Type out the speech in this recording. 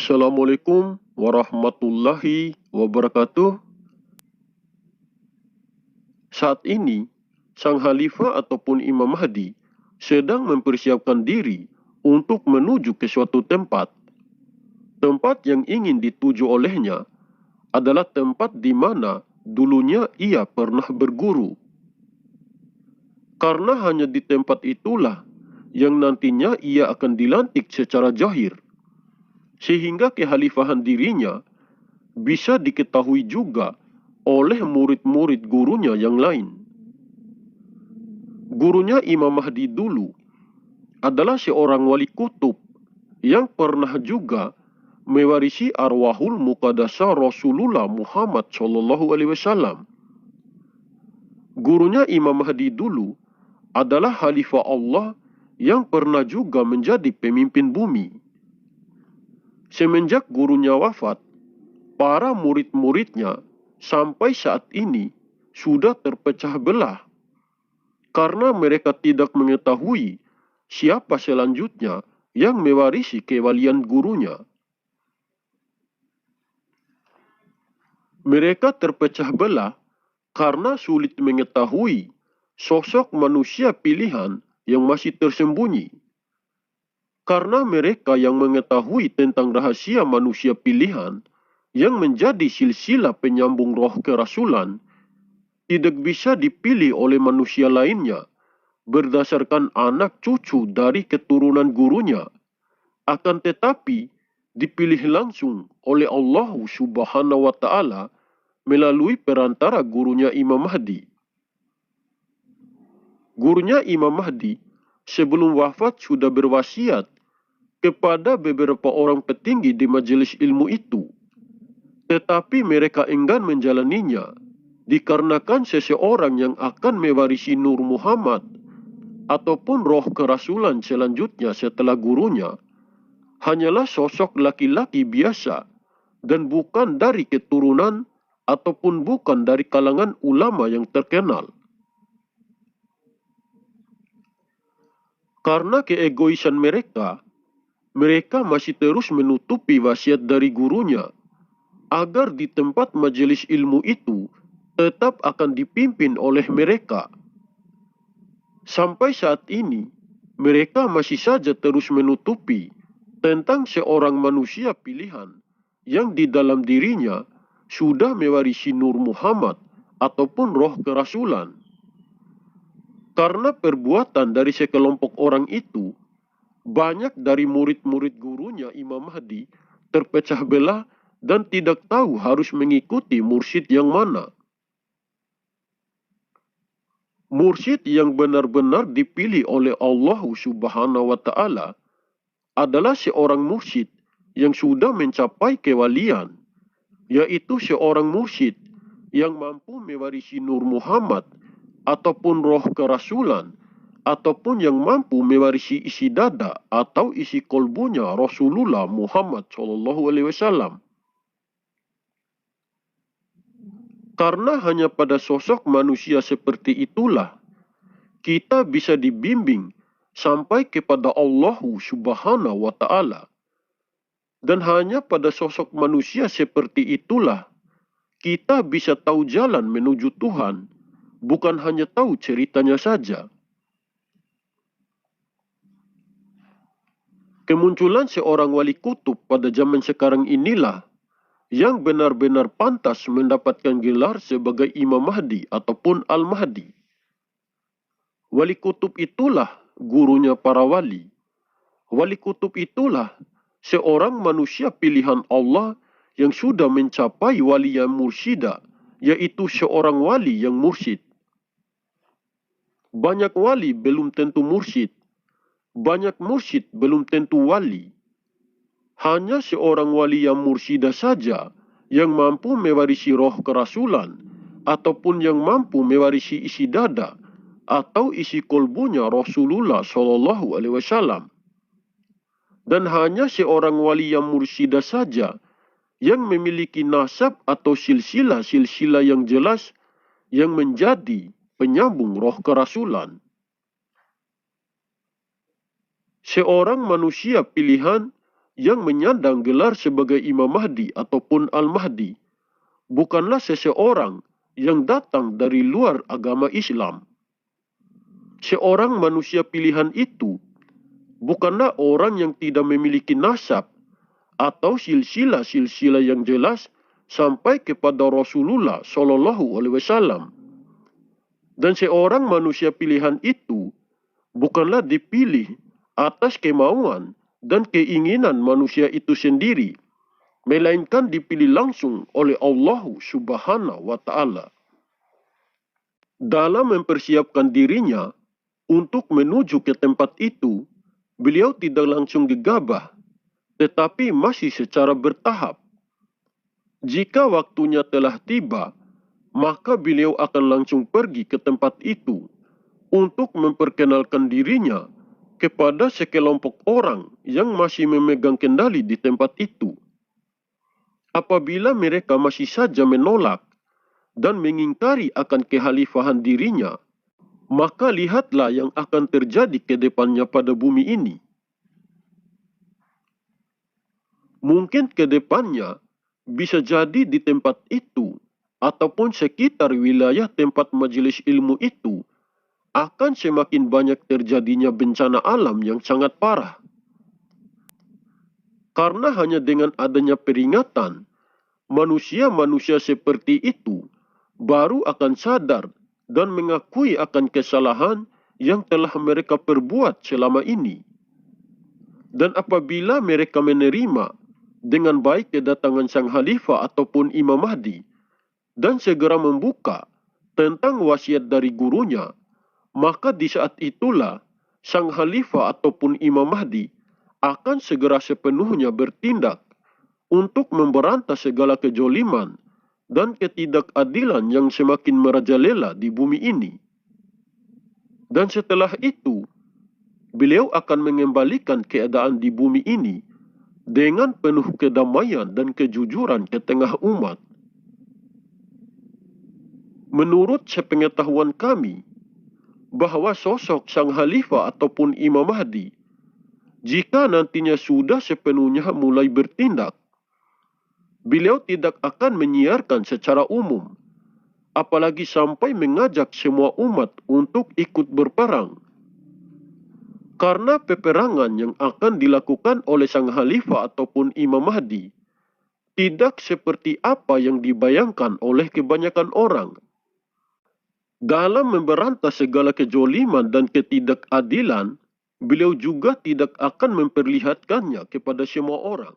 Assalamualaikum warahmatullahi wabarakatuh. Saat ini, sang Khalifah ataupun Imam Mahdi sedang mempersiapkan diri untuk menuju ke suatu tempat. Tempat yang ingin dituju olehnya adalah tempat di mana dulunya ia pernah berguru. Karena hanya di tempat itulah yang nantinya ia akan dilantik secara zahir, sehingga kekhalifahan dirinya bisa diketahui juga oleh murid-murid gurunya yang lain. Gurunya Imam Mahdi dulu adalah seorang wali kutub yang pernah juga mewarisi arwahul muqaddasah Rasulullah Muhammad SAW. Gurunya Imam Mahdi dulu adalah Khalifah Allah yang pernah juga menjadi pemimpin bumi. Semenjak gurunya wafat, para murid-muridnya sampai saat ini sudah terpecah belah karena mereka tidak mengetahui siapa selanjutnya yang mewarisi kewalian gurunya. Mereka terpecah belah karena sulit mengetahui sosok manusia pilihan yang masih tersembunyi. Karena mereka yang mengetahui tentang rahasia manusia pilihan yang menjadi silsilah penyambung roh kerasulan tidak bisa dipilih oleh manusia lainnya berdasarkan anak cucu dari keturunan gurunya, akan tetapi dipilih langsung oleh Allah Subhanahu wa Ta'ala melalui perantara gurunya Imam Mahdi. Gurunya Imam Mahdi sebelum wafat sudah berwasiat kepada beberapa orang petinggi di majelis ilmu itu, tetapi mereka enggan menjalaninya dikarenakan seseorang yang akan mewarisi Nur Muhammad ataupun roh kerasulan selanjutnya setelah gurunya hanyalah sosok laki-laki biasa dan bukan dari keturunan ataupun bukan dari kalangan ulama yang terkenal. Karena keegoisan mereka, mereka masih terus menutupi wasiat dari gurunya agar di tempat majelis ilmu itu tetap akan dipimpin oleh mereka. Sampai saat ini, mereka masih saja terus menutupi tentang seorang manusia pilihan yang di dalam dirinya sudah mewarisi Nur Muhammad ataupun roh kerasulan. Karena perbuatan dari sekelompok orang itu, banyak dari murid-murid gurunya Imam Mahdi terpecah belah dan tidak tahu harus mengikuti mursyid yang mana. Mursyid yang benar-benar dipilih oleh Allah Subhanahu wa Ta'ala adalah seorang mursyid yang sudah mencapai kewalian, yaitu seorang mursyid yang mampu mewarisi Nur Muhammad ataupun roh kerasulan, ataupun yang mampu mewarisi isi dada atau isi kolbunya Rasulullah Muhammad SAW. Karena hanya pada sosok manusia seperti itulah kita bisa dibimbing sampai kepada Allah Subhanahu wa Ta'ala. Dan hanya pada sosok manusia seperti itulah kita bisa tahu jalan menuju Tuhan, bukan hanya tahu ceritanya saja. Kemunculan seorang wali kutub pada zaman sekarang inilah yang benar-benar pantas mendapatkan gelar sebagai Imam Mahdi ataupun Al-Mahdi. Wali kutub itulah gurunya para wali. Wali kutub itulah seorang manusia pilihan Allah yang sudah mencapai wali yang mursyida, yaitu seorang wali yang mursyid. Banyak wali belum tentu mursyid. Banyak mursyid belum tentu wali. Hanya seorang wali yang mursyida saja yang mampu mewarisi roh kerasulan ataupun yang mampu mewarisi isi dada atau isi kolbunya Rasulullah SAW. Dan hanya seorang wali yang mursyida saja yang memiliki nasab atau silsilah-silsilah yang jelas yang menjadi penyambung roh kerasulan. Seorang manusia pilihan yang menyandang gelar sebagai Imam Mahdi ataupun Al-Mahdi bukanlah seseorang yang datang dari luar agama Islam. Seorang manusia pilihan itu bukanlah orang yang tidak memiliki nasab atau silsilah-silsilah yang jelas sampai kepada Rasulullah Shallallahu Alaihi Wasallam. Dan seorang manusia pilihan itu bukanlah dipilih atas kemauan dan keinginan manusia itu sendiri, melainkan dipilih langsung oleh Allah Subhanahu wa Ta'ala. Dalam mempersiapkan dirinya untuk menuju ke tempat itu, beliau tidak langsung gegabah, tetapi masih secara bertahap. Jika waktunya telah tiba, maka beliau akan langsung pergi ke tempat itu untuk memperkenalkan dirinya kepada sekelompok orang yang masih memegang kendali di tempat itu. Apabila mereka masih saja menolak dan mengingkari akan kekhalifahan dirinya, maka lihatlah yang akan terjadi ke depannya pada bumi ini. Mungkin ke depannya bisa jadi di tempat itu ataupun sekitar wilayah tempat majelis ilmu itu akan semakin banyak terjadinya bencana alam yang sangat parah. Karena hanya dengan adanya peringatan, manusia-manusia seperti itu baru akan sadar dan mengakui akan kesalahan yang telah mereka perbuat selama ini. Dan apabila mereka menerima dengan baik kedatangan sang khalifah ataupun Imam Mahdi dan segera membuka tentang wasiat dari gurunya, maka di saat itulah sang khalifah ataupun Imam Mahdi akan segera sepenuhnya bertindak untuk memberantas segala kejoliman dan ketidakadilan yang semakin merajalela di bumi ini. Dan setelah itu, beliau akan mengembalikan keadaan di bumi ini dengan penuh kedamaian dan kejujuran ke tengah umat. Menurut sepengetahuan kami, bahwa sosok sang khalifah ataupun Imam Mahdi, jika nantinya sudah sepenuhnya mulai bertindak, beliau tidak akan menyiarkan secara umum, apalagi sampai mengajak semua umat untuk ikut berperang. Karena peperangan yang akan dilakukan oleh sang khalifah ataupun Imam Mahdi tidak seperti apa yang dibayangkan oleh kebanyakan orang. Dalam memberantas segala kejoliman dan ketidakadilan, beliau juga tidak akan memperlihatkannya kepada semua orang.